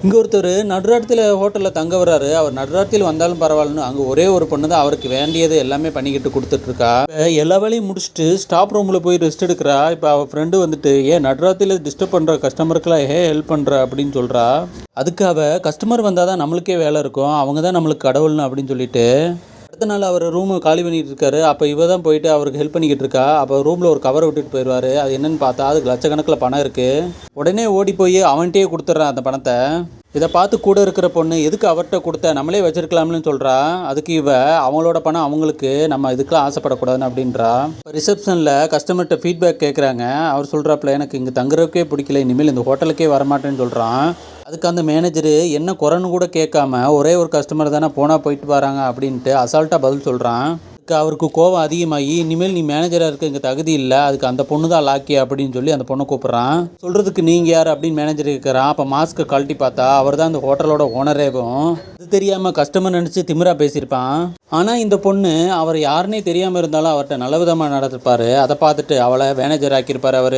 இங்கே ஒருத்தர் நடுராத்திரியில் ஹோட்டலில் தங்க வர்றாரு. அவர் நடுராத்திரியில் வந்தாலும் பரவாயில்லன்னு அங்கே ஒரே ஒரு பொண்ணு தான் அவருக்கு வேண்டியது எல்லாமே பண்ணிக்கிட்டு கொடுத்துட்ருக்கா. எல்லா வேலையும் முடிச்சுட்டு ஸ்டாப் ரூமில் போய் ரெஸ்ட் எடுக்கிறா. இப்போ அவள் ஃப்ரெண்டு வந்துட்டு ஏன் நடுராத்திரியில் டிஸ்டர்ப் பண்ணுற கஸ்டமருக்கெல்லாம் ஹெல்ப் பண்ணுற அப்படின்னு சொல்கிறா. அதுக்கு அவள் கஸ்டமர் வந்தால் தான் நம்மளுக்கே வேலை இருக்கும், அவங்க தான் நம்மளுக்கு கடவுள்னு அப்படின்னு சொல்லிட்டு அடுத்த நாள் அவர் ரூமு காலி பண்ணிட்டு இருக்காரு. அப்போ இவ தான் போயிட்டு அவருக்கு ஹெல்ப் பண்ணிக்கிட்டு இருக்கா. அப்போ ரூமில் ஒரு கவரை விட்டுட்டு போயிடுவார். அது என்னன்னு பார்த்தா அதுக்கு லட்சக்கணக்கில் பணம் இருக்குது. உடனே ஓடி போய் அவன்கிட்டயே கொடுத்துட்றான் அந்த பணத்தை. இதை பார்த்து கூட இருக்கிற பொண்ணு எதுக்கு அவர்கிட்ட கொடுத்த, நம்மளே வச்சிருக்கலாம்னு சொல்கிறா. அதுக்கு இவ அவங்களோட பணம் அவங்களுக்கு, நம்ம இதுக்கெலாம் ஆசைப்படக்கூடாதுன்னு அப்படின்றா. இப்போ ரிசப்ஷனில் கஸ்டமர்கிட்ட ஃபீட்பேக் கேட்குறாங்க. அவர் சொல்கிறாப்புல எனக்கு இங்கே தங்குறதுக்கே பிடிக்கல, இனிமேல் இந்த ஹோட்டலுக்கே வரமாட்டேன்னு சொல்கிறான். அதுக்கு அந்த மேனேஜரு என்ன குறைன்னு கூட கேட்காம ஒரே ஒரு கஸ்டமர் தானே போனால் போயிட்டு வராங்க அப்படின்ட்டு அசால்ட்டாக பதில் சொல்கிறான். அவருக்கு கோவம் அதிகமாகி இனிமேல் நீ மேனேஜராக இருக்க இங்கே தகுதி இல்லை, அதுக்கு அந்த பொண்ணு தான் லாக்கி அப்படின்னு சொல்லி அந்த பொண்ணை கூப்பிட்றான். சொல்கிறதுக்கு நீங்கள் யார் அப்படின்னு மேனேஜர் கேட்குறான். அப்போ மாஸ்க்கை கழட்டி பார்த்தா அவர் தான் அந்த ஹோட்டலோட ஓனரேவும். அது தெரியாமல் கஸ்டமர் நினச்சி திமிரா பேசியிருப்பான். ஆனால் இந்த பொண்ணு அவர் யாருன்னே தெரியாமல் இருந்தாலும் அவர்கிட்ட நல்ல விதமாக நடத்திருப்பார். அதை பார்த்துட்டு அவளை மேனேஜர் ஆக்கியிருப்பார் அவர்.